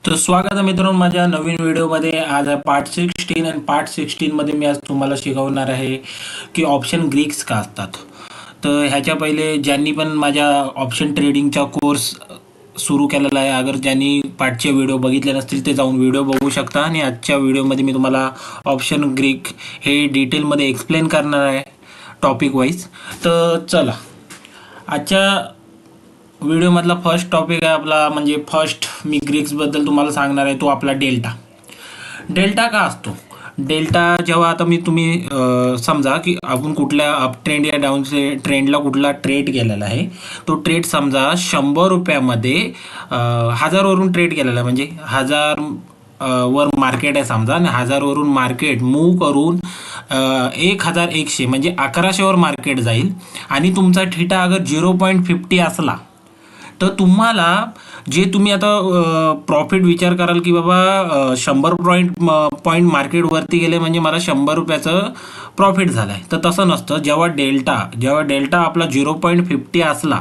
तर स्वागत आहे मित्रांनो माझ्या नवीन व्हिडिओमध्ये. आज आहे पार्ट 16 आणि पार्ट 16 मध्ये मी आज तुम्हाला शिकवणार आहे की ऑप्शन ग्रीक्स का असतात. तर ह्याच्या पहिले ज्यांनी पण माझ्या ऑप्शन ट्रेडिंगचा कोर्स सुरू केलेला आहे, अगर ज्यांनी पार्टचे व्हिडिओ बघितले नसतील ते जाऊन व्हिडिओ बघू शकता. आणि आजच्या व्हिडिओमध्ये मी तुम्हाला ऑप्शन ग्रीक हे डिटेलमध्ये एक्सप्लेन करणार आहे टॉपिक वाईज. तर चला, आजच्या व्हिडिओमधला फर्स्ट टॉपिक आहे आपला, म्हणजे फर्स्ट मी ग्रीक्सबद्दल तुम्हाला सांगणार आहे तो आपला डेल्टा. डेल्टा का असतो? डेल्टा जेव्हा आता तुम्ही समजा की आपण कुठल्या अप ट्रेंड या डाऊन ट्रेंडला कुठला ट्रेड केलेला आहे, तो ट्रेड समजा 100 रुपयामध्ये 1000 वरून ट्रेड केलेला आहे, म्हणजे 1000 वर मार्केट आहे समजा, आणि 1000 वरून मार्केट मूव करून 1100 म्हणजे 1100 वर मार्केट जाईल. आणि तुमचा थिटा अगर 0.50 असला तर तुम्हाला जे तुम्ही आता प्रॉफिट विचार कराल की बाबा 100 पॉईंट मार्केट वरती गेले म्हणजे मला 100 रुपयाचं प्रॉफिट झालं आहे. तर तसं नसतं. जेव्हा डेल्टा आपला 0.50 असला,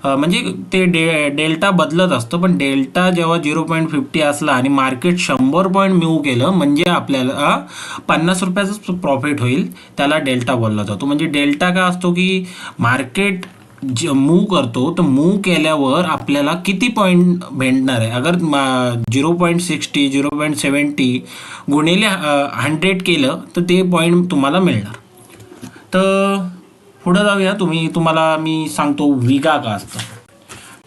म्हणजे ते डेल्टा बदलत असतं, पण डेल्टा जेव्हा 0.50 असला आणि मार्केट 100 पॉईंट मूव्ह केलं म्हणजे आपल्याला 50 रुपयाचं प्रॉफिट होईल, त्याला डेल्टा बोलला जातो. म्हणजे डेल्टा का असतो की मार्केट मूव करतो, तर मूव केल्यावर आपल्याला किती पॉईंट भेटणार आहे. अगर 0.60 0.70 गुणिले 100 केलं तर ते पॉईंट तुम्हाला मिळणार. तर पुढं जाऊया. तुम्हाला मी सांगतो विगा का असतं.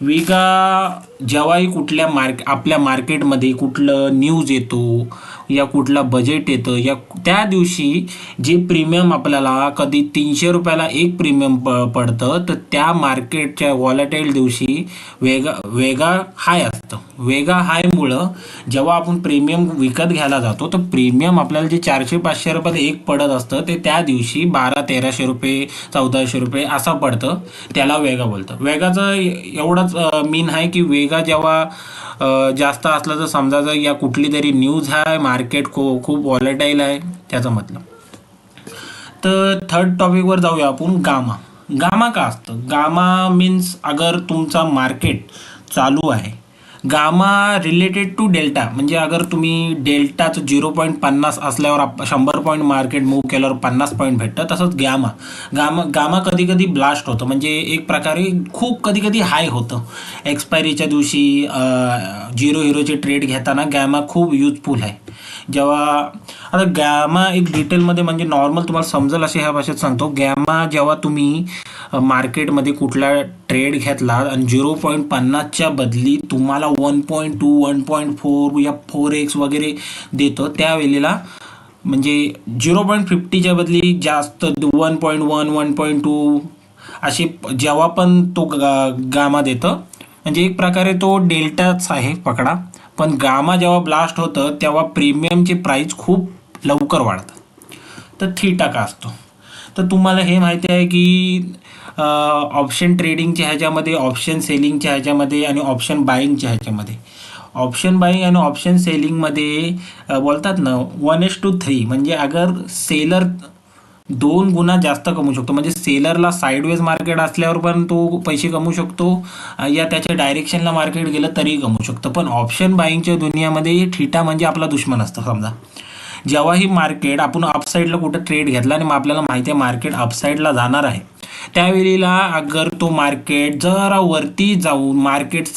विगा जेव्हाही कुठल्या आपल्या मार्केटमध्ये कुठलं न्यूज येतो या कुठला बजेट येतं, या त्या दिवशी जे प्रीमियम आपल्याला कधी 300 रुपयाला एक प्रीमियम पडतं, तर त्या मार्केटच्या वॉलेटाईल दिवशी वेगा हाय असतं. वेगा हायमुळं जेव्हा आपण प्रीमियम विकत घ्यायला जातो, तर प्रीमियम आपल्याला जे 400-500 रुपयाला एक पडत असतं, ते त्या दिवशी 1200-1300 रुपये 1400 रुपये असं पडतं. त्याला वेगा बोलतं. वेगाचं एवढंच मीन आहे की वेगा जेव्हा जास्त असलं तर समजा जर या कुठली तरी न्यूज आहे, मार्केट खूप वॉलेटाईल आहे, त्याचा मतलब. तर थर्ड टॉपिकवर जाऊया आपण. गामा का असतं? गामा मीन्स अगर तुमचा मार्केट चालू आहे, गामा रिलेटेड टू डेल्टा, म्हणजे अगर तुम्ही डेल्टाचं 0.50 असल्यावर 100 पॉईंट मार्केट मूव्ह केल्यावर 50 पॉईंट भेटतं, तसंच गामा कधी कधी ब्लास्ट होतं, म्हणजे एक प्रकारे खूप कधी कधी हाय होतं. एक्सपायरीच्या दिवशी 0 ट्रेड घेताना गॅमा खूप युजफुल आहे. जेव्हा आता गॅमा एक डिटेलमध्ये म्हणजे नॉर्मल तुम्हाला समजेल असे ह्या भाषेत सांगतो. गॅमा जेव्हा तुम्ही मार्केटमध्ये कुठला ट्रेड घेतला आणि 0.50च्या बदली तुम्हाला 1.2 1.4 या 4x वगैरे देतो, त्यावेळेला म्हणजे 0.50च्या बदली जास्त 1.1 1.2 असे जेव्हा पण तो गामा देतं, म्हणजे एक प्रकारे तो डेल्टाच आहे पकडा. पण गामा जेव्हा ब्लास्ट होतं तेव्हा प्रीमियमची प्राईस खूप लवकर वाढतात. तर थीटा का असतो? तर तुम्हाला हे माहिती आहे की ऑप्शन ट्रेडिंगच्या ह्याच्यामध्ये, ऑप्शन सेलिंगच्या ह्याच्यामध्ये आणि ऑप्शन बाईंगच्या ह्याच्यामध्ये, ऑप्शन बाईंग आणि ऑप्शन सेलिंगमध्ये बोलतात ना 1:3, म्हणजे अगर सेलर 2 गुणा जास्त कमवू शकतो, म्हणजे सेलरला साईडवेज मार्केट असल्यावर पण तो पैसे कमवू शकतो, या त्याच्या डायरेक्शनला मार्केट गेलं तरी कमवू शकतो. पण ऑप्शन बाईंगच्या दुनियामध्ये थीटा म्हणजे आपला दुश्मन असतं. समजा जेव्हा ही मार्केट आपण अपसाईडला कुठं ट्रेड घेतला आणि मग आपल्याला माहिती आहे मार्केट अपसाईडला जाणार आहे, त्यावेळेला अगर तो मार्केट जरा वरती जाऊन मार्केट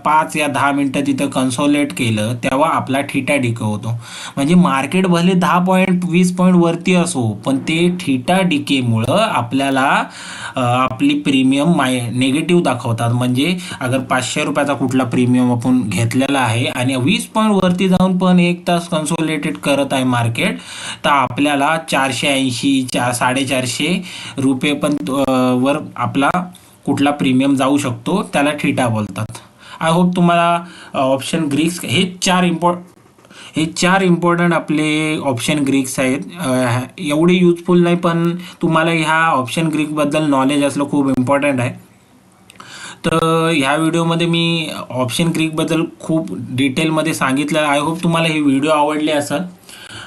5 या 10 मिनटं तिथं कन्सोलेट केलं, तेव्हा आपला थीटा डिके होतो. म्हणजे मार्केट भले 10 पॉईंट 20 पॉईंट वरती असो, पण ते थीटा डिकेमुळं आपल्याला आपली प्रीमियम नेगेटिव्ह दाखवतात. म्हणजे अगर 500 रुपयाचा कुठला प्रीमियम आपण घेतलेला आहे आणि 20 पॉईंट वरती जाऊन पण 1 तास कन्सोलेटेड करत आहे मार्केट, तर आपल्याला 480 450 रुपये पण वर आपला कुठला प्रीमियम जाऊ शकतो, त्याला थीटा बोलतात. आय होप तुम्हाला ऑप्शन ग्रीक्स हे चार इम्पॉर्टंट आपले ऑप्शन ग्रीक्स आहेत. एवढे युजफुल नाही, पण तुम्हाला ह्या ऑप्शन ग्रीकबद्दल नॉलेज असलं खूप इम्पॉर्टंट आहे. तर ह्या व्हिडिओमध्ये मी ऑप्शन ग्रीकबद्दल खूप डिटेलमध्ये सांगितलं. आय होप तुम्हाला ही व्हिडिओ आवडली असेल.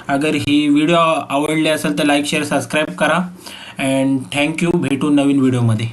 अगर ही व्हिडिओ आवडली असेल तर लाईक शेअर सबस्क्राईब करा. And thank you. भेटू नवीन व्हिडिओमध्ये.